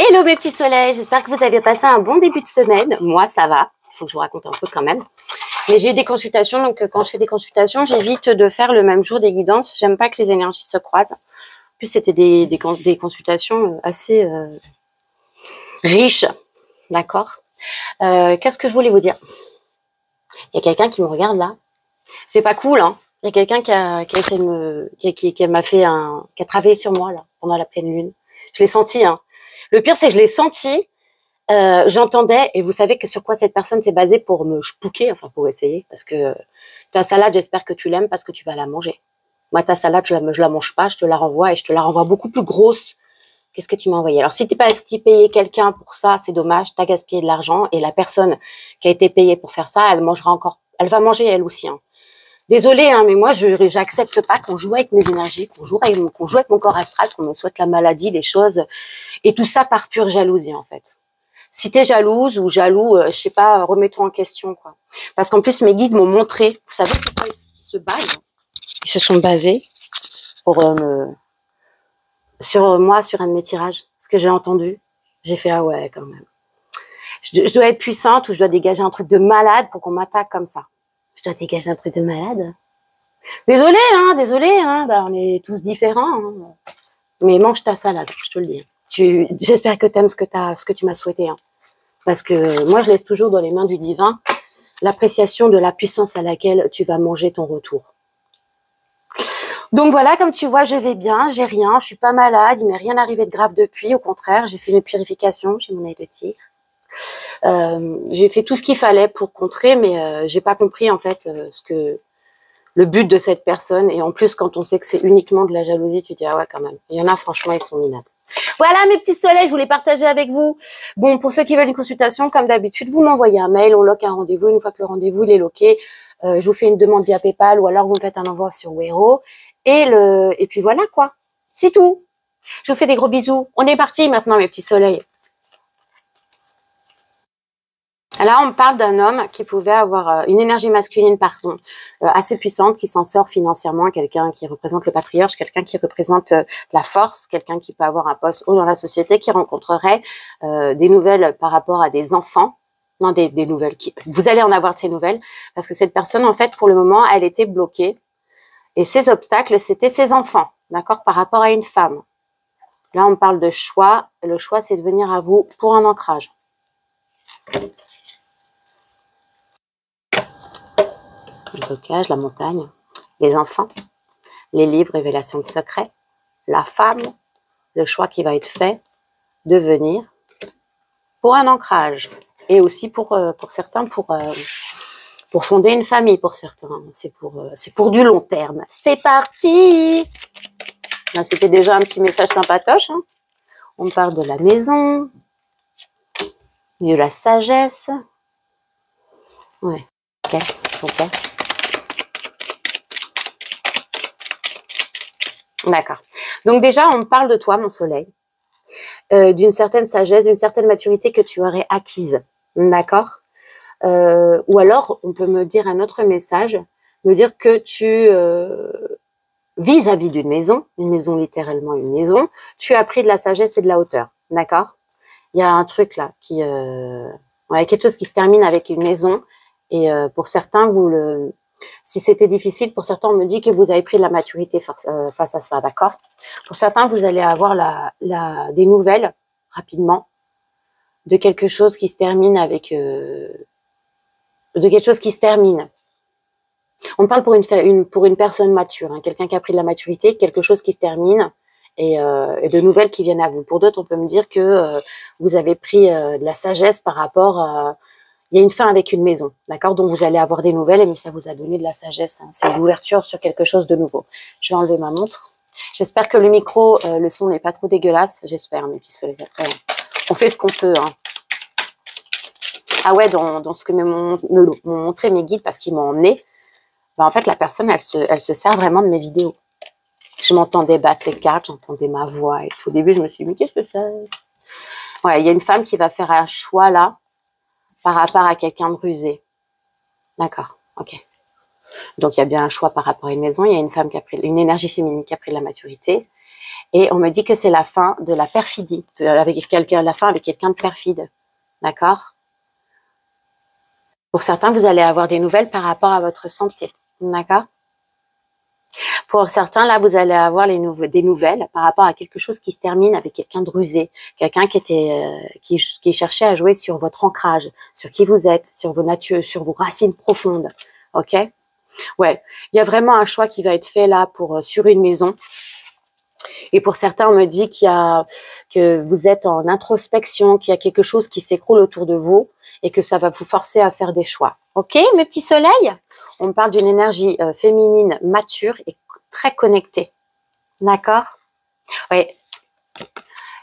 Hello mes petits soleils, j'espère que vous avez passé un bon début de semaine. Moi ça va, il faut que je vous raconte un peu quand même. Mais j'ai eu des consultations, donc quand je fais des consultations, j'évite de faire le même jour des guidances. J'aime pas que les énergies se croisent. En plus c'était des consultations assez riches, d'accord. Qu'est-ce que je voulais vous dire? Il y a quelqu'un qui me regarde là. C'est pas cool, hein. Il y a quelqu'un qui a essayé de me, qui m'a fait qui a travaillé sur moi là pendant la pleine lune. Je l'ai senti, hein. Le pire c'est que je l'ai senti. J'entendais, et vous savez que sur quoi cette personne s'est basée pour me spooker, enfin pour essayer, parce que ta salade, j'espère que tu l'aimes parce que tu vas la manger. Moi, ta salade, je la mange pas, je te la renvoie et je te la renvoie beaucoup plus grosse. Qu'est-ce que tu m'as envoyé? Alors, si t'es pas payé quelqu'un pour ça, c'est dommage, t'as gaspillé de l'argent et la personne qui a été payée pour faire ça, elle mangera encore, elle va manger elle aussi, hein. Désolée, hein, mais moi, j'accepte pas qu'on joue avec mes énergies, qu'on joue avec mon corps astral, qu'on me souhaite la maladie, les choses, et tout ça par pure jalousie, en fait. Si t'es jalouse ou jaloux, je sais pas, remets-toi en question, quoi. Parce qu'en plus, mes guides m'ont montré, vous savez, sur quoi ils se basent? Ils se sont basés pour sur moi, sur un de mes tirages. Ce que j'ai entendu, j'ai fait, ah ouais, quand même. Je dois être puissante ou je dois dégager un truc de malade pour qu'on m'attaque comme ça. Je dois dégager un truc de malade. Désolé, hein, bah, on est tous différents, hein. Mais mange ta salade, je te le dis. J'espère que t'aimes ce que tu m'as souhaité, hein. Parce que moi, je laisse toujours dans les mains du divin l'appréciation de la puissance à laquelle tu vas manger ton retour. Donc voilà, comme tu vois, je vais bien, j'ai rien, je suis pas malade, il m'est rien arrivé de grave depuis. Au contraire, j'ai fait mes purifications, j'ai mon œil de tigre. J'ai fait tout ce qu'il fallait pour contrer, mais j'ai pas compris en fait le but de cette personne. Et en plus, quand on sait que c'est uniquement de la jalousie, tu te dis ah ouais quand même. Il y en a franchement, ils sont minables. Voilà mes petits soleils, je voulais partager avec vous. Bon, pour ceux qui veulent une consultation, comme d'habitude, vous m'envoyez un mail, on loque un rendez-vous. Une fois que le rendez-vous il est loqué, je vous fais une demande via PayPal ou alors vous me faites un envoi sur Wero. Et puis voilà quoi, c'est tout. Je vous fais des gros bisous. On est parti maintenant mes petits soleils. Là, on me parle d'un homme qui pouvait avoir une énergie masculine, pardon, assez puissante, qui s'en sort financièrement, quelqu'un qui représente le patriarche, quelqu'un qui représente la force, quelqu'un qui peut avoir un poste haut dans la société, qui rencontrerait des nouvelles par rapport à des enfants. Non, des nouvelles. Vous allez en avoir de ces nouvelles, parce que cette personne, en fait, pour le moment, elle était bloquée. Et ses obstacles, c'était ses enfants, d'accord, par rapport à une femme. Là, on parle de choix. Le choix, c'est de venir à vous pour un ancrage. Le blocage, la montagne, les enfants, les livres, révélations de secrets, la femme, le choix qui va être fait de venir pour un ancrage et aussi pour certains pour fonder une famille pour certains. C'est pour du long terme. C'est parti. Là, c'était déjà un petit message sympatoche, hein. On parle de la maison, de la sagesse. Ouais. Ok. D'accord. Donc déjà, on parle de toi, mon soleil, d'une certaine sagesse, d'une certaine maturité que tu aurais acquise. D'accord. Ou alors, on peut me dire un autre message, me dire que tu, vis-à-vis d'une maison littéralement une maison, tu as pris de la sagesse et de la hauteur. D'accord. Il y a un truc là qui... ouais, quelque chose qui se termine avec une maison. Et pour certains, si c'était difficile, pour certains, on me dit que vous avez pris de la maturité face à ça, d'accord? Pour certains, vous allez avoir des nouvelles, rapidement, de quelque chose qui se termine avec... de quelque chose qui se termine. On parle pour une personne mature, hein, quelqu'un qui a pris de la maturité, quelque chose qui se termine, et de nouvelles qui viennent à vous. Pour d'autres, on peut me dire que vous avez pris de la sagesse par rapport à... Il y a une fin avec une maison, d'accord? Donc, vous allez avoir des nouvelles, mais ça vous a donné de la sagesse, hein. C'est l'ouverture sur quelque chose de nouveau. Je vais enlever ma montre. J'espère que le micro, le son n'est pas trop dégueulasse. J'espère, mes petits soleils. Après, on fait ce qu'on peut, hein. Ah ouais, dans ce que m'ont montré mes guides, parce qu'ils m'ont emmené, ben, en fait, la personne, elle se sert vraiment de mes vidéos. Je m'entendais battre les cartes, j'entendais ma voix et tout. Au début, je me suis dit, mais qu'est-ce que c'est? Ouais, il y a une femme qui va faire un choix, là, par rapport à quelqu'un de rusé. D'accord, ok. Donc, il y a bien un choix par rapport à une maison. Il y a une femme qui a pris, une énergie féminine qui a pris de la maturité. Et on me dit que c'est la fin de la perfidie, avec quelqu'un, la fin avec quelqu'un de perfide. D'accord? Pour certains, vous allez avoir des nouvelles par rapport à votre santé. D'accord? Pour certains, là, vous allez avoir des nouvelles par rapport à quelque chose qui se termine avec quelqu'un de rusé, quelqu'un qui cherchait à jouer sur votre ancrage, sur qui vous êtes, sur vos natures, sur vos racines profondes. Ok? Ouais, il y a vraiment un choix qui va être fait là sur une maison. Et pour certains, on me dit que vous êtes en introspection, qu'il y a quelque chose qui s'écroule autour de vous et que ça va vous forcer à faire des choix. Ok, mes petits soleils? On me parle d'une énergie féminine mature et très connectée. D'accord? Oui.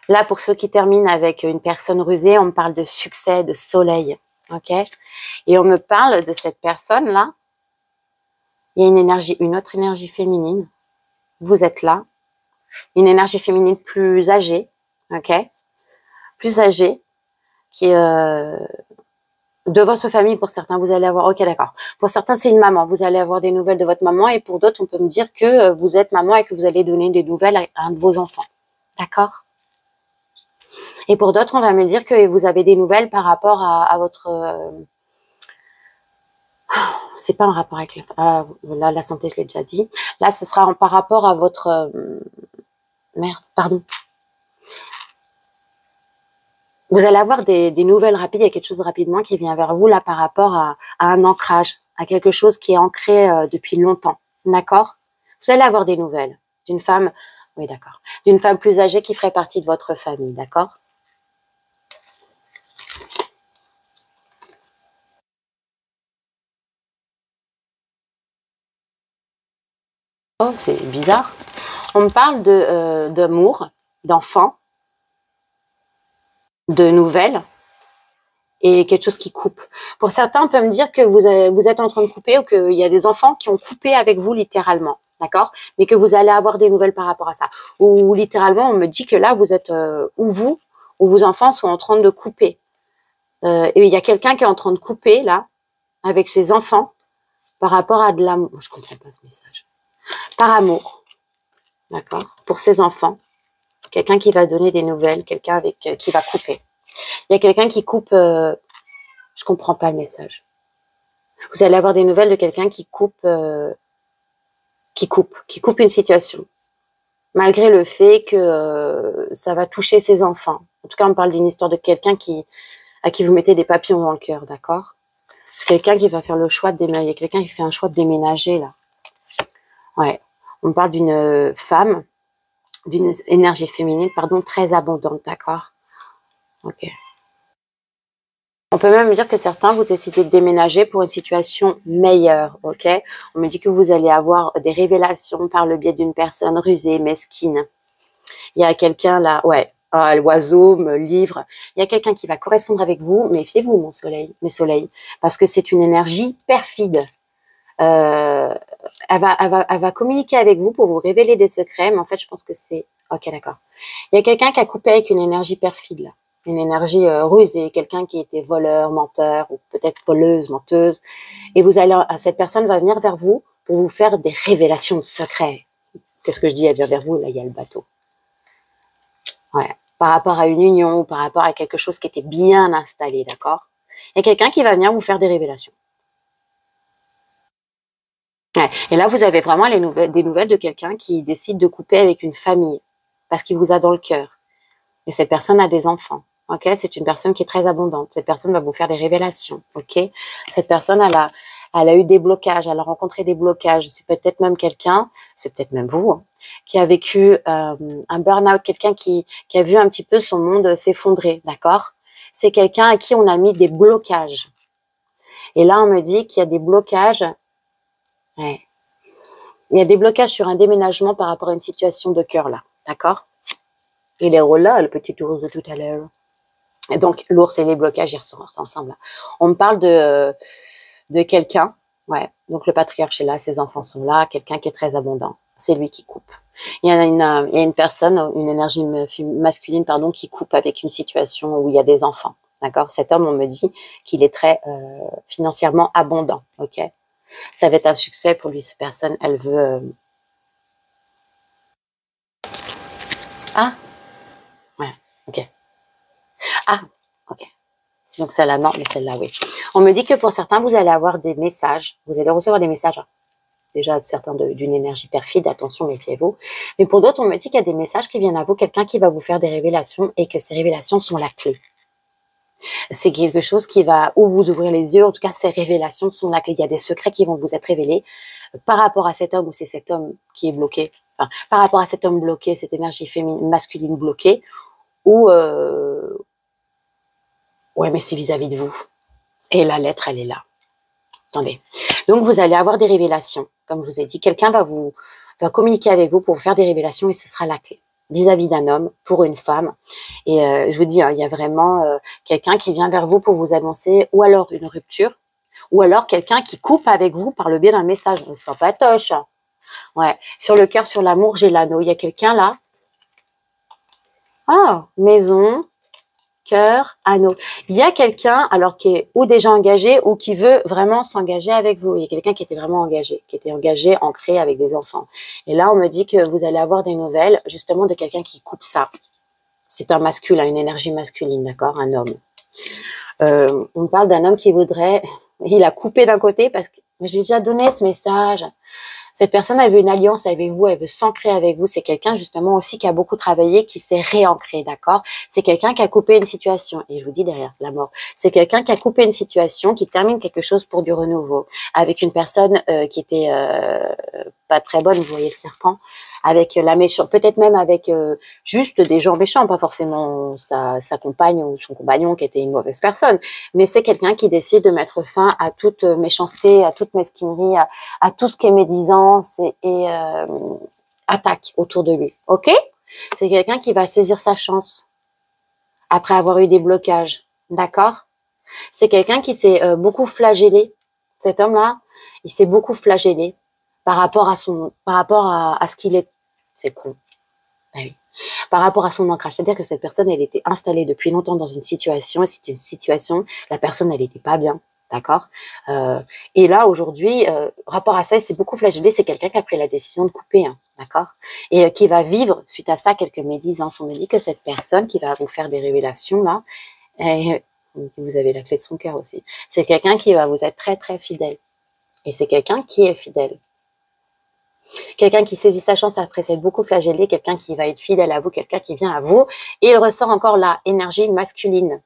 Là, pour ceux qui terminent avec une personne rusée, on me parle de succès, de soleil. Ok? Et on me parle de cette personne-là. Il y a une autre énergie féminine. Vous êtes là. Une énergie féminine plus âgée. Ok? Plus âgée. Qui de votre famille, pour certains, vous allez avoir, ok, d'accord. Pour certains, c'est une maman. Vous allez avoir des nouvelles de votre maman et pour d'autres, on peut me dire que vous êtes maman et que vous allez donner des nouvelles à un de vos enfants. D'accord? Et pour d'autres, on va me dire que vous avez des nouvelles par rapport à votre... c'est pas un rapport avec là, la santé, je l'ai déjà dit. Là, ce sera par rapport à votre... merde, pardon. Vous allez avoir des nouvelles rapides, il y a quelque chose rapidement qui vient vers vous là par rapport à un ancrage, à quelque chose qui est ancré depuis longtemps. D'accord? Vous allez avoir des nouvelles d'une femme, oui d'accord, d'une femme plus âgée qui ferait partie de votre famille, d'accord? Oh, c'est bizarre. On me parle d'amour, d'enfants, de nouvelles et quelque chose qui coupe. Pour certains, on peut me dire que vous êtes en train de couper ou qu'il y a des enfants qui ont coupé avec vous littéralement, d'accord? Mais que vous allez avoir des nouvelles par rapport à ça. Ou littéralement, on me dit que là, vous êtes ou vos enfants sont en train de couper. Et il y a quelqu'un qui est en train de couper là avec ses enfants par rapport à de l'amour. Je comprends pas ce message. Par amour, d'accord? Pour ses enfants. Quelqu'un qui va donner des nouvelles, quelqu'un avec qui va couper. Il y a quelqu'un qui coupe. Je comprends pas le message. Vous allez avoir des nouvelles de quelqu'un qui coupe une situation, malgré le fait que ça va toucher ses enfants. En tout cas, on parle d'une histoire de quelqu'un à qui vous mettez des papillons dans le cœur, d'accord? C'est quelqu'un qui va faire le choix de déménager. Quelqu'un qui fait un choix de déménager là. Ouais. On parle d'une femme, d'une énergie féminine, pardon, très abondante, d'accord? Ok. On peut même dire que certains, vous décidez de déménager pour une situation meilleure, ok? On me dit que vous allez avoir des révélations par le biais d'une personne rusée, mesquine. Il y a quelqu'un là, ouais, l'oiseau me livre. Il y a quelqu'un qui va correspondre avec vous. Méfiez-vous, mes soleils, parce que c'est une énergie perfide. Elle va communiquer avec vous pour vous révéler des secrets, mais en fait, je pense que c'est... Ok, d'accord. Il y a quelqu'un qui a coupé avec une énergie perfide, là. Une énergie rusée, quelqu'un qui était voleur, menteur, ou peut-être voleuse, menteuse. Et cette personne va venir vers vous pour vous faire des révélations de secrets. Qu'est-ce que je dis? Elle vient vers vous, là, il y a le bateau. Ouais. Par rapport à une union ou par rapport à quelque chose qui était bien installé, d'accord? Il y a quelqu'un qui va venir vous faire des révélations. Ouais. Et là, vous avez vraiment des nouvelles de quelqu'un qui décide de couper avec une famille parce qu'il vous a dans le cœur. Et cette personne a des enfants. Ok, c'est une personne qui est très abondante. Cette personne va vous faire des révélations. Ok, cette personne, elle a eu des blocages, elle a rencontré des blocages. C'est peut-être même quelqu'un, c'est peut-être même vous, hein, qui a vécu un burn-out, quelqu'un qui a vu un petit peu son monde s'effondrer. D'accord, c'est quelqu'un à qui on a mis des blocages. Et là, on me dit qu'il y a des blocages. Ouais. Il y a des blocages sur un déménagement par rapport à une situation de cœur là, d'accord? Il est là, le petit ours de tout à l'heure. Et donc, l'ours et les blocages, ils ressortent ensemble. Là. On me parle de quelqu'un, ouais, donc le patriarche est là, ses enfants sont là, quelqu'un qui est très abondant. C'est lui qui coupe. Il y a une personne, une énergie masculine, pardon, qui coupe avec une situation où il y a des enfants, d'accord? Cet homme, on me dit qu'il est très financièrement abondant, ok? Ça va être un succès pour lui, cette personne. Elle veut... Ah, ouais, ok. Ah, ok. Donc celle-là, non, mais celle-là, oui. On me dit que pour certains, vous allez avoir des messages, vous allez recevoir des messages, hein. Déjà certains d'une énergie perfide, attention, méfiez-vous. Mais pour d'autres, on me dit qu'il y a des messages qui viennent à vous, quelqu'un qui va vous faire des révélations et que ces révélations sont la clé. C'est quelque chose qui va ou vous ouvrir les yeux, en tout cas, ces révélations sont la clé. Il y a des secrets qui vont vous être révélés par rapport à cet homme ou c'est cet homme qui est bloqué, enfin, par rapport à cet homme bloqué, cette énergie féminine, masculine bloquée, ou ouais, mais c'est vis-à-vis de vous. Et la lettre, elle est là. Attendez. Donc, vous allez avoir des révélations. Comme je vous ai dit, quelqu'un va communiquer avec vous pour vous faire des révélations et ce sera la clé vis-à-vis d'un homme, pour une femme. Et je vous dis, hein, il y a vraiment quelqu'un qui vient vers vous pour vous annoncer ou alors une rupture, ou alors quelqu'un qui coupe avec vous par le biais d'un message. Donc, c'est pas toche. Hein. Ouais. Sur le cœur, sur l'amour, j'ai l'anneau. Il y a quelqu'un là. Ah, maison, cœur, anneau. Il y a quelqu'un, alors qui est ou déjà engagé ou qui veut vraiment s'engager avec vous. Il y a quelqu'un qui était vraiment engagé, ancré avec des enfants. Et là, on me dit que vous allez avoir des nouvelles, justement, de quelqu'un qui coupe ça. C'est un masculin, une énergie masculine, d'accord, un homme. On parle d'un homme qui voudrait, il a coupé d'un côté parce que j'ai déjà donné ce message. Cette personne, elle veut une alliance avec vous, elle veut s'ancrer avec vous. C'est quelqu'un justement aussi qui a beaucoup travaillé, qui s'est réancré, d'accord? C'est quelqu'un qui a coupé une situation. Et je vous dis derrière la mort, c'est quelqu'un qui a coupé une situation, qui termine quelque chose pour du renouveau, avec une personne qui était pas très bonne. Vous voyez le serpent, avec la méchante, peut-être même avec juste des gens méchants, pas forcément sa compagne ou son compagnon qui était une mauvaise personne. Mais c'est quelqu'un qui décide de mettre fin à toute méchanceté, à toute mesquinerie, à tout ce qui est médisance et attaque autour de lui. Ok? C'est quelqu'un qui va saisir sa chance après avoir eu des blocages. D'accord? C'est quelqu'un qui s'est beaucoup flagellé. Cet homme-là, il s'est beaucoup flagellé par rapport à ce qu'il est. C'est con. Ben oui. Par rapport à son ancrage. C'est-à-dire que cette personne, elle était installée depuis longtemps dans une situation, et c'est une situation, la personne, elle était pas bien. D'accord? Et là, aujourd'hui, rapport à ça, c'est beaucoup flagellé, c'est quelqu'un qui a pris la décision de couper, hein, d'accord? Et qui va vivre, suite à ça, quelques médisances. On me dit que cette personne qui va vous faire des révélations, là, vous avez la clé de son cœur aussi, c'est quelqu'un qui va vous être très, très fidèle. Et c'est quelqu'un qui est fidèle. Quelqu'un qui saisit sa chance après s'être beaucoup flagellé, quelqu'un qui va être fidèle à vous, quelqu'un qui vient à vous, et il ressort encore la énergie masculine.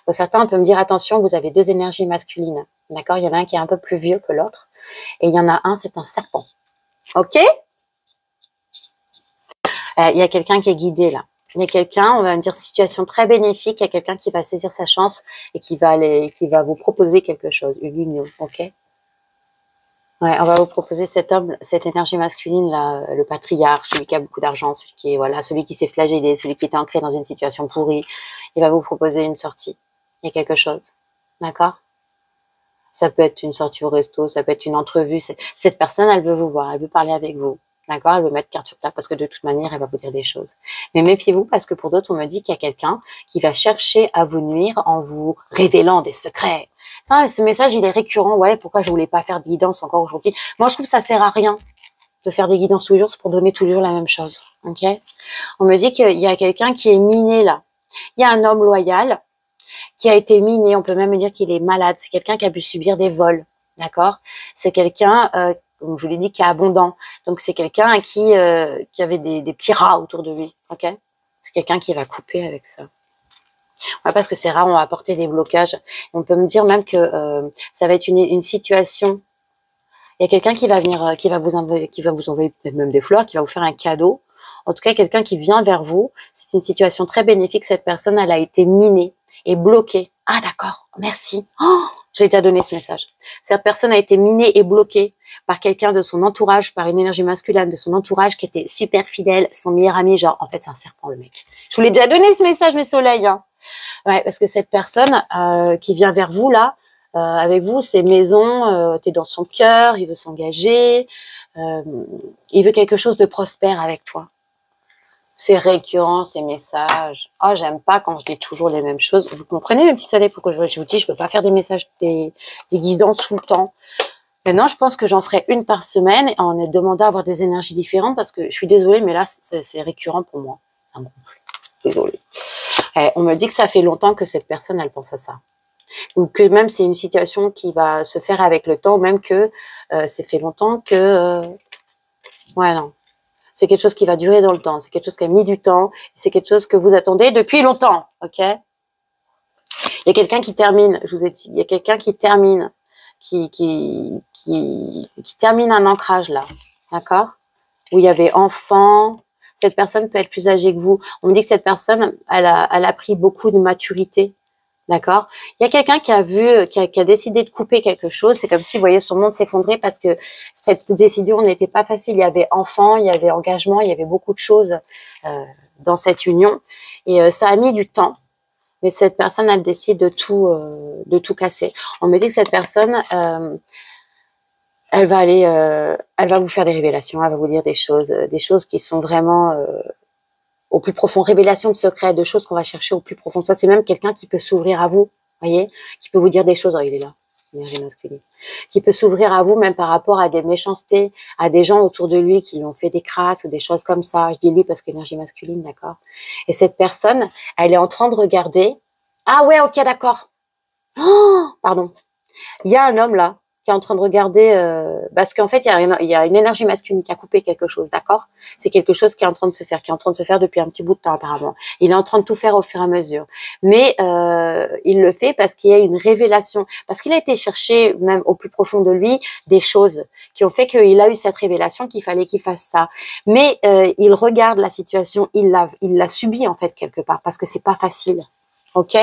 Pour certains, on peut me dire, attention, vous avez deux énergies masculines. D'accord? Il y en a un qui est un peu plus vieux que l'autre. Et il y en a un, c'est un serpent. Ok? Il y a quelqu'un qui est guidé là. Il y a quelqu'un, on va dire, situation très bénéfique. Il y a quelqu'un qui va saisir sa chance et qui va vous proposer quelque chose, une union. Ok? Ouais, on va vous proposer cet homme, cette énergie masculine là, le patriarche, celui qui a beaucoup d'argent, celui qui s'est flagellé, celui qui était ancré dans une situation pourrie. Il va vous proposer une sortie. Il y a quelque chose. D'accord? Ça peut être une sortie au resto, ça peut être une entrevue. Cette personne, elle veut vous voir, elle veut parler avec vous. D'accord? Elle veut mettre carte sur table parce que de toute manière, elle va vous dire des choses. Mais méfiez-vous parce que pour d'autres, on me dit qu'il y a quelqu'un qui va chercher à vous nuire en vous révélant des secrets. Ah, ce message, il est récurrent. Ouais, pourquoi je voulais pas faire de guidance encore aujourd'hui? Moi, je trouve que ça sert à rien de faire des guidances tous les jours, c'est pour donner toujours la même chose. Ok? On me dit qu'il y a quelqu'un qui est miné là. Il y a un homme loyal qui a été miné, on peut même dire qu'il est malade, c'est quelqu'un qui a pu subir des vols, d'accord? C'est quelqu'un, comme je vous l'ai dit, qui est abondant, donc c'est quelqu'un qui avait des petits rats autour de lui, ok? C'est quelqu'un qui va couper avec ça. Ouais, parce que ces rats ont apporté des blocages. On peut me dire même que ça va être une situation, il y a quelqu'un qui va venir, qui va vous envoyer peut-être même des fleurs, qui va vous faire un cadeau. En tout cas, quelqu'un qui vient vers vous, c'est une situation très bénéfique. Cette personne, elle a été minée et bloquée. Ah d'accord, merci. Oh, j'ai déjà donné ce message. Cette personne a été minée et bloquée par quelqu'un de son entourage, par une énergie masculine de son entourage qui était super fidèle, son meilleur ami, genre, en fait, c'est un serpent, le mec. Je vous l'ai déjà donné ce message, mes soleils, hein. Ouais, parce que cette personne qui vient vers vous, là, avec vous, c'est maison, t'es dans son cœur, il veut s'engager, il veut quelque chose de prospère avec toi. C'est récurrent, ces messages. Oh, j'aime pas quand je dis toujours les mêmes choses. Vous comprenez, mes petits soleils, pourquoi je vous dis, je veux pas faire des messages, des guidances tout le temps. Maintenant, je pense que j'en ferai une par semaine en demandant à avoir des énergies différentes parce que je suis désolée, mais là, c'est récurrent pour moi. un couple. Désolée. On me dit que ça fait longtemps que cette personne, elle pense à ça. Ou que même c'est une situation qui va se faire avec le temps, ou même que ça fait longtemps que... ouais, non. C'est quelque chose qui va durer dans le temps. C'est quelque chose qui a mis du temps. C'est quelque chose que vous attendez depuis longtemps, ok? Il y a quelqu'un qui termine, je vous ai dit, il y a quelqu'un qui termine, qui termine un ancrage là, d'accord? Où il y avait enfant. Cette personne peut être plus âgée que vous. On me dit que cette personne, elle a pris beaucoup de maturité. D'accord? Il y a quelqu'un qui a vu, qui a décidé de couper quelque chose. C'est comme si, vous voyez, son monde s'effondrait parce que cette décision n'était pas facile. Il y avait enfant, il y avait engagement, il y avait beaucoup de choses dans cette union. Et ça a mis du temps. Mais cette personne, elle décide de tout casser. On me dit que cette personne, elle va vous faire des révélations, elle va vous dire des choses qui sont vraiment au plus profond, révélation de secrets, de choses qu'on va chercher au plus profond. Ça, c'est même quelqu'un qui peut s'ouvrir à vous, voyez, qui peut vous dire des choses. Oh, il est là, énergie masculine, qui peut s'ouvrir à vous même par rapport à des méchancetés, à des gens autour de lui qui lui ont fait des crasses ou des choses comme ça. Je dis lui parce qu'énergie masculine, d'accord. Et cette personne, elle est en train de regarder. Ah ouais, ok, d'accord. Oh, pardon. Il y a un homme là qui est en train de regarder, parce qu'en fait, il y a une énergie masculine qui a coupé quelque chose, d'accord? C'est quelque chose qui est en train de se faire, qui est en train de se faire depuis un petit bout de temps apparemment. Il est en train de tout faire au fur et à mesure. Mais il le fait parce qu'il y a une révélation, parce qu'il a été chercher, même au plus profond de lui, des choses qui ont fait qu'il a eu cette révélation qu'il fallait qu'il fasse ça. Mais il regarde la situation, il l'a subi en fait quelque part, parce que c'est pas facile, ok?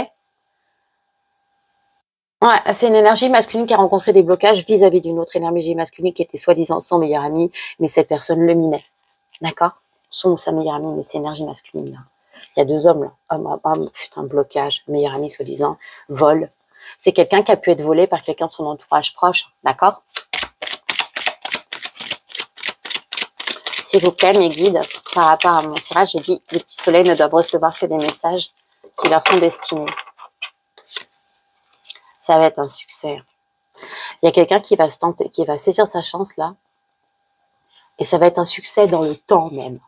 Ouais, c'est une énergie masculine qui a rencontré des blocages vis-à-vis d'une autre énergie masculine qui était soi-disant son meilleur ami, mais cette personne le minait. D'accord? Son ou sa meilleure amie, mais c'est énergie masculine là. Il y a deux hommes là. Homme, putain, blocage, meilleur ami soi-disant, vol. C'est quelqu'un qui a pu être volé par quelqu'un de son entourage proche. D'accord? S'il vous plaît, mes guides, par rapport à mon tirage, j'ai dit les petits soleils ne doivent recevoir que des messages qui leur sont destinés. Ça va être un succès. Il y a quelqu'un qui va se tenter, qui va saisir sa chance là, et ça va être un succès dans le temps même.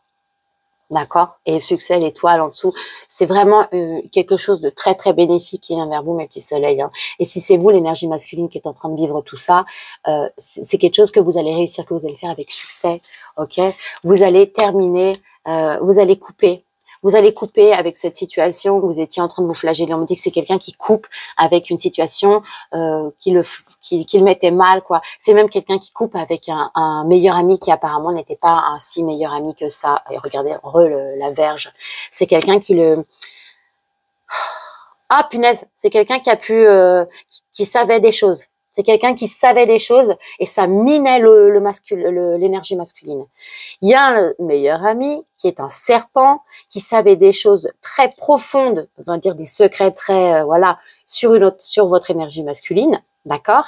D'accord? Et le succès, l'étoile en dessous, c'est vraiment quelque chose de très très bénéfique qui vient vers vous, mes petits soleils. Hein. Et si c'est vous, l'énergie masculine, qui est en train de vivre tout ça, c'est quelque chose que vous allez réussir, que vous allez faire avec succès. Ok? Vous allez terminer, vous allez couper. Vous allez couper avec cette situation où vous étiez en train de vous flageller. On me dit que c'est quelqu'un qui coupe avec une situation qui le mettait mal, quoi. C'est même quelqu'un qui coupe avec un meilleur ami qui apparemment n'était pas un si meilleur ami que ça. Et regardez, la verge. C'est quelqu'un qui le... Ah, punaise, c'est quelqu'un qui a pu... qui savait des choses. C'est quelqu'un qui savait des choses et ça minait l'énergie masculine. Il y a un meilleur ami qui est un serpent, qui savait des choses très profondes, on va dire des secrets très, voilà, sur votre énergie masculine, d'accord?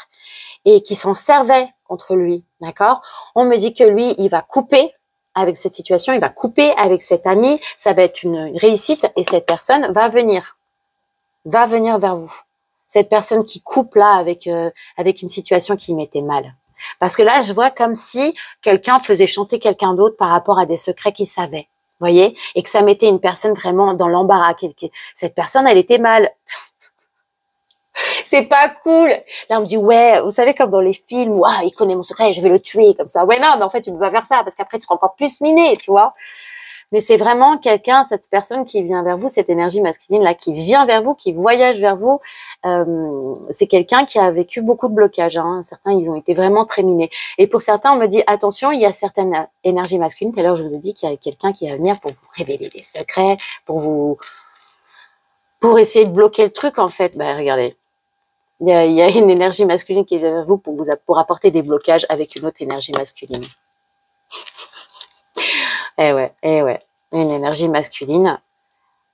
Et qui s'en servait contre lui, d'accord? On me dit que lui, il va couper avec cette situation, il va couper avec cet ami, ça va être une réussite et cette personne va venir vers vous. Cette personne qui coupe là avec une situation qui mettait mal. Parce que là, je vois comme si quelqu'un faisait chanter quelqu'un d'autre par rapport à des secrets qu'il savait. Voyez? Et que ça mettait une personne vraiment dans l'embarras. Cette personne, elle était mal. C'est pas cool. Là, on me dit, ouais, vous savez, comme dans les films, ouah, il connaît mon secret, je vais le tuer, comme ça. Ouais, non, mais en fait, tu ne peux pas faire ça, parce qu'après, tu seras encore plus miné, tu vois. Mais c'est vraiment quelqu'un, cette personne qui vient vers vous, cette énergie masculine là, qui vient vers vous, qui voyage vers vous. C'est quelqu'un qui a vécu beaucoup de blocages. Hein. Certains, ils ont été vraiment très minés. Et pour certains, on me dit attention, il y a certaines énergies masculines. Tout à l'heure, je vous ai dit qu'il y a quelqu'un qui va venir pour vous révéler des secrets, pour essayer de bloquer le truc en fait. Bah regardez, il y a une énergie masculine qui vient vers vous pour apporter des blocages avec une autre énergie masculine. Eh ouais, une énergie masculine,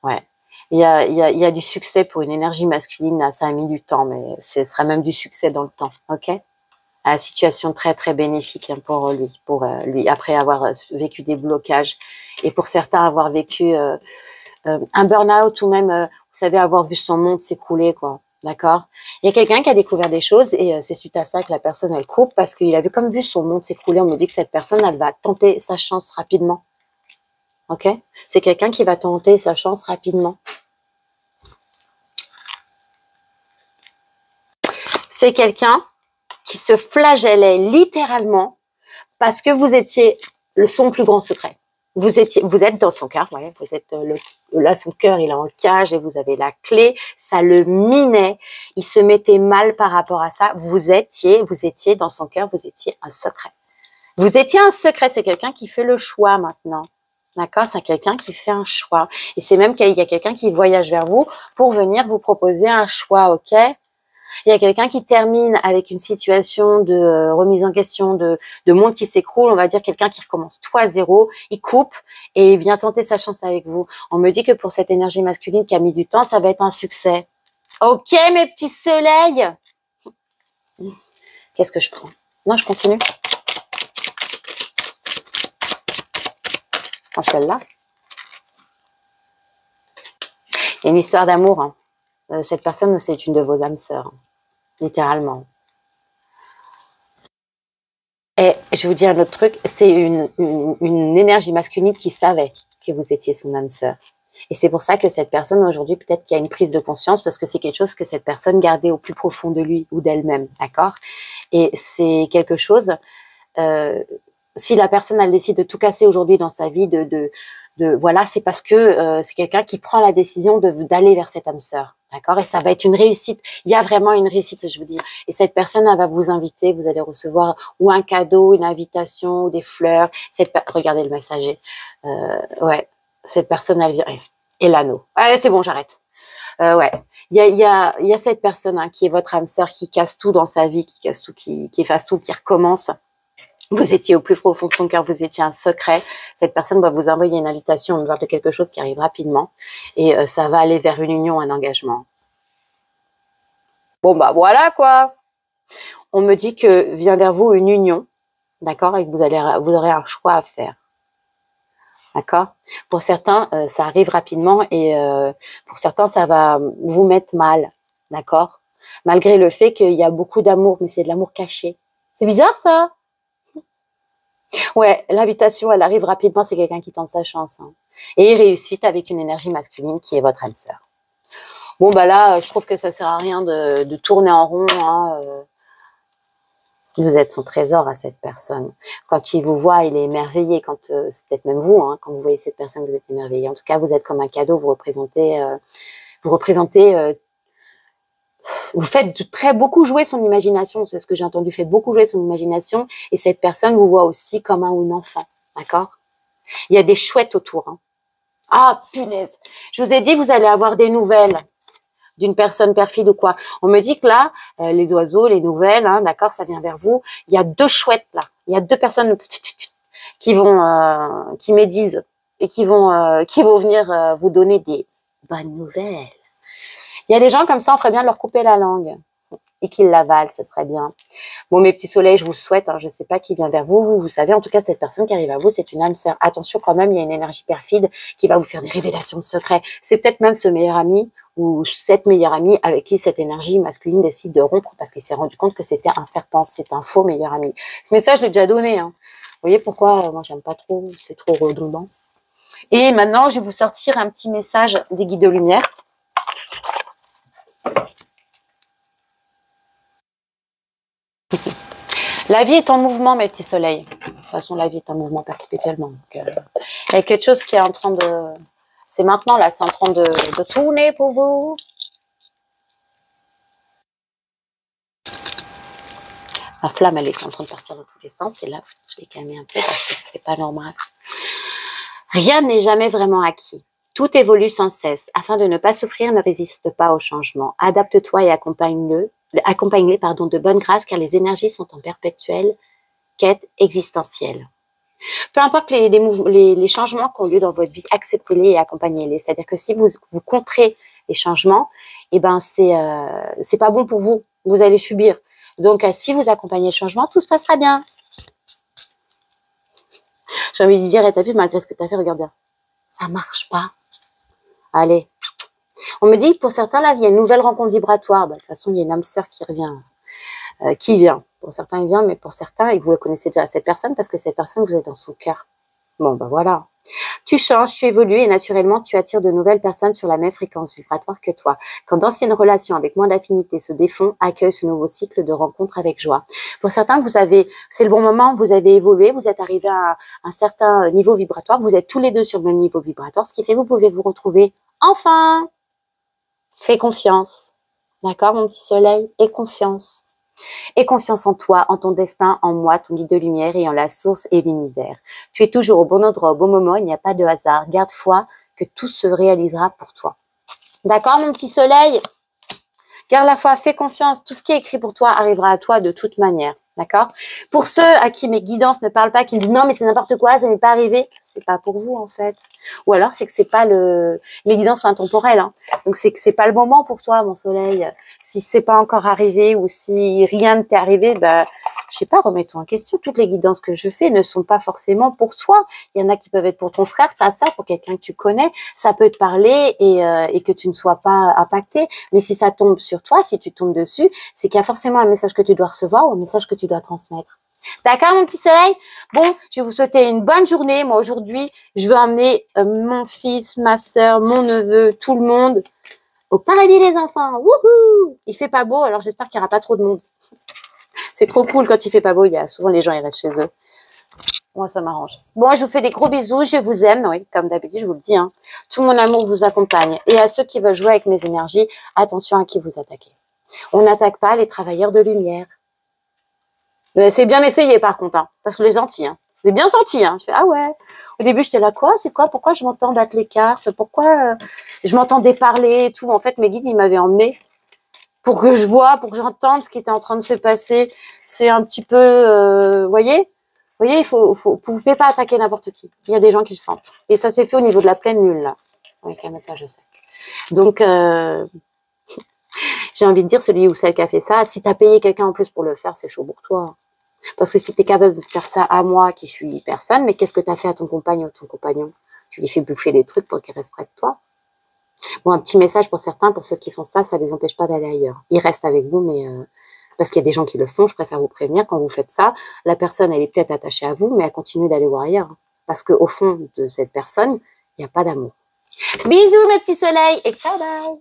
ouais. Il y a du succès pour une énergie masculine, là, ça a mis du temps, mais ce sera même du succès dans le temps, ok? À situation très très bénéfique hein, pour lui, après avoir vécu des blocages, et pour certains avoir vécu un burn-out ou même, vous savez, avoir vu son monde s'écrouler, quoi. D'accord? Il y a quelqu'un qui a découvert des choses et c'est suite à ça que la personne, elle coupe parce qu'il avait comme vu son monde s'écrouler. On me dit que cette personne, elle va tenter sa chance rapidement. ok? C'est quelqu'un qui va tenter sa chance rapidement. C'est quelqu'un qui se flagellait littéralement parce que vous étiez son plus grand secret. Vous êtes dans son cœur, ouais, vous êtes là, son cœur, il est en cage et vous avez la clé, ça le minait, il se mettait mal par rapport à ça. Vous étiez dans son cœur, vous étiez un secret. Vous étiez un secret, c'est quelqu'un qui fait le choix maintenant. D'accord? C'est quelqu'un qui fait un choix. Et c'est même qu'il y a quelqu'un qui voyage vers vous pour venir vous proposer un choix, ok? Il y a quelqu'un qui termine avec une situation de remise en question, de monde qui s'écroule, on va dire quelqu'un qui recommence tout à zéro, il coupe et il vient tenter sa chance avec vous. On me dit que pour cette énergie masculine qui a mis du temps, ça va être un succès. Ok mes petits soleils. Qu'est-ce que je prends? Non, je continue. Je prends celle-là. Il y a une histoire d'amour, hein. Cette personne, c'est une de vos âmes sœurs, hein, littéralement. Et je vous dis un autre truc, c'est une énergie masculine qui savait que vous étiez son âme sœur. Et c'est pour ça que cette personne, aujourd'hui, peut-être qu'il y a une prise de conscience, parce que c'est quelque chose que cette personne gardait au plus profond de lui ou d'elle-même, d'accord? Et c'est quelque chose, si la personne, elle décide de tout casser aujourd'hui dans sa vie, voilà, c'est parce que c'est quelqu'un qui prend la décision d'aller vers cette âme sœur, d'accord? Et ça va être une réussite. Il y a vraiment une réussite, je vous dis. Et cette personne, elle va vous inviter. Vous allez recevoir ou un cadeau, une invitation, ou des fleurs. Regardez le messager. Ouais, cette personne, elle vient. Et l'anneau. Allez, c'est bon, j'arrête. Ouais. Il y a cette personne, hein, qui est votre âme sœur, qui casse tout dans sa vie, qui casse tout, qui efface tout, qui recommence. Vous étiez au plus profond de son cœur, vous étiez un secret. Cette personne va vous envoyer une invitation, une de quelque chose qui arrive rapidement. Et ça va aller vers une union, un engagement. Bon, bah voilà quoi. On me dit que vient vers vous une union, d'accord, et que vous aurez un choix à faire. D'accord? Pour certains, ça arrive rapidement et pour certains, ça va vous mettre mal. D'accord? Malgré le fait qu'il y a beaucoup d'amour, mais c'est de l'amour caché. C'est bizarre ça? Ouais, l'invitation, elle arrive rapidement, c'est quelqu'un qui tente sa chance, hein. Et il réussit avec une énergie masculine qui est votre âme sœur. Bon, bah là, je trouve que ça sert à rien de tourner en rond, hein. Vous êtes son trésor à cette personne. Quand il vous voit, il est émerveillé. C'est peut-être même vous, hein, quand vous voyez cette personne, vous êtes émerveillé. En tout cas, vous êtes comme un cadeau, vous faites beaucoup jouer son imagination, c'est ce que j'ai entendu, faites beaucoup jouer son imagination, et cette personne vous voit aussi comme un ou une enfant, d'accord? Il y a des chouettes autour, hein. Ah, punaise, je vous ai dit, vous allez avoir des nouvelles d'une personne perfide ou quoi. On me dit que là, les oiseaux, les nouvelles, hein, d'accord, ça vient vers vous. Il y a 2 chouettes là, il y a 2 personnes qui médisent et qui vont venir vous donner des bonnes nouvelles. Il y a des gens comme ça, on ferait bien de leur couper la langue et qu'ils l'avalent, ce serait bien. Bon, mes petits soleils, je vous le souhaite, hein, je ne sais pas qui vient vers vous, vous savez, en tout cas, cette personne qui arrive à vous, c'est une âme sœur. Attention quand même, il y a une énergie perfide qui va vous faire des révélations de secrets. C'est peut-être même ce meilleur ami ou cette meilleure amie avec qui cette énergie masculine décide de rompre parce qu'il s'est rendu compte que c'était un serpent, c'est un faux meilleur ami. Ce message, je l'ai déjà donné, hein. Vous voyez pourquoi moi, j'aime pas trop, c'est trop redondant. Et maintenant, je vais vous sortir un petit message des guides de lumière. La vie est en mouvement, mes petits soleils. De toute façon, la vie est en mouvement perpétuellement. Donc, il y a quelque chose qui est en train de... C'est maintenant, là, c'est en train de tourner pour vous. Ma flamme, elle est en train de partir dans tous les sens. Et là, je l'ai calmée un peu parce que c'était pas normal. Rien n'est jamais vraiment acquis. Tout évolue sans cesse. Afin de ne pas souffrir, ne résiste pas au changement. Adapte-toi et accompagne-les de bonne grâce, car les énergies sont en perpétuelle quête existentielle. Peu importe les changements qui ont lieu dans votre vie, acceptez-les et accompagnez-les. C'est-à-dire que si vous contrez les changements, eh ben c'est pas bon pour vous. Vous allez subir. Donc, si vous accompagnez le changement, tout se passera bien. J'ai envie de dire, t'as vu, malgré ce que t'as fait, regarde bien. Ça marche pas. Allez. On me dit que pour certains, là, il y a une nouvelle rencontre vibratoire. Bah, de toute façon, il y a une âme sœur qui revient. Qui vient. Pour certains, il vient, mais pour certains, et vous le connaissez déjà, cette personne, parce que cette personne, vous êtes dans son cœur. Bon, ben voilà. Tu changes, tu évolues et naturellement, tu attires de nouvelles personnes sur la même fréquence vibratoire que toi. Quand d'anciennes relations avec moins d'affinité se défont, accueille ce nouveau cycle de rencontres avec joie. Pour certains, c'est le bon moment, vous avez évolué, vous êtes arrivé à un certain niveau vibratoire, vous êtes tous les deux sur le même niveau vibratoire, ce qui fait que vous pouvez vous retrouver enfin. Fais confiance. D'accord, mon petit soleil? Et confiance. Et confiance en toi, en ton destin, en moi, ton guide de lumière et en la source et l'univers. Tu es toujours au bon endroit, au bon moment, il n'y a pas de hasard. Garde foi que tout se réalisera pour toi. D'accord, mon petit soleil? Garde la foi, fais confiance. Tout ce qui est écrit pour toi arrivera à toi de toute manière. D'accord? Pour ceux à qui mes guidances ne parlent pas, qui me disent non, mais c'est n'importe quoi, ça n'est pas arrivé. C'est pas pour vous, en fait. Ou alors, c'est que c'est pas mes guidances sont intemporelles, hein. Donc, c'est que c'est pas le moment pour toi, mon soleil. Si c'est pas encore arrivé ou si rien ne t'est arrivé, bah, je sais pas, remets-toi en question. Toutes les guidances que je fais ne sont pas forcément pour toi. Il y en a qui peuvent être pour ton frère, ta sœur, pour quelqu'un que tu connais. Ça peut te parler et que tu ne sois pas impacté. Mais si ça tombe sur toi, si tu tombes dessus, c'est qu'il y a forcément un message que tu dois recevoir ou un message que tu dois transmettre. D'accord, mon petit soleil? Bon, je vais vous souhaiter une bonne journée. Moi, aujourd'hui, je veux emmener mon fils, ma sœur, mon neveu, tout le monde au paradis des enfants. Wouhou! Il fait pas beau, alors j'espère qu'il n'y aura pas trop de monde. C'est trop cool quand il fait pas beau. Il y a souvent les gens, ils restent chez eux. Moi, ça m'arrange. Bon, je vous fais des gros bisous. Je vous aime. Oui, comme d'habitude, je vous le dis, hein. Tout mon amour vous accompagne. Et à ceux qui veulent jouer avec mes énergies, attention à qui vous attaquez. On n'attaque pas les travailleurs de lumière. Mais c'est bien essayé, par contre, hein, parce que je l'ai senti. Hein. J'ai bien senti. Hein. Je fais, ah ouais. Au début, j'étais là, quoi? C'est quoi? Pourquoi je m'entends battre les cartes? Pourquoi je m'entendais parler et tout? En fait, mes guides, ils m'avaient emmené pour que je vois, pour que j'entende ce qui était en train de se passer. C'est un petit peu, voyez, vous pouvez pas attaquer n'importe qui. Il y a des gens qui le sentent. Et ça s'est fait au niveau de la pleine lune, là. Oui, calme-toi, je sais. Donc, j'ai envie de dire, celui ou celle qui a fait ça, si tu as payé quelqu'un en plus pour le faire, c'est chaud pour toi. Parce que si tu es capable de faire ça à moi, qui suis personne, mais qu'est-ce que tu as fait à ton compagnon ou ton compagnon? Tu lui fais bouffer des trucs pour qu'il reste près de toi. Bon, un petit message pour certains, pour ceux qui font ça, ça les empêche pas d'aller ailleurs. Ils restent avec vous, mais parce qu'il y a des gens qui le font, je préfère vous prévenir, quand vous faites ça, la personne, elle est peut-être attachée à vous, mais elle continue d'aller voir ailleurs. Parce qu'au fond de cette personne, il n'y a pas d'amour. Bisous mes petits soleils et ciao bye.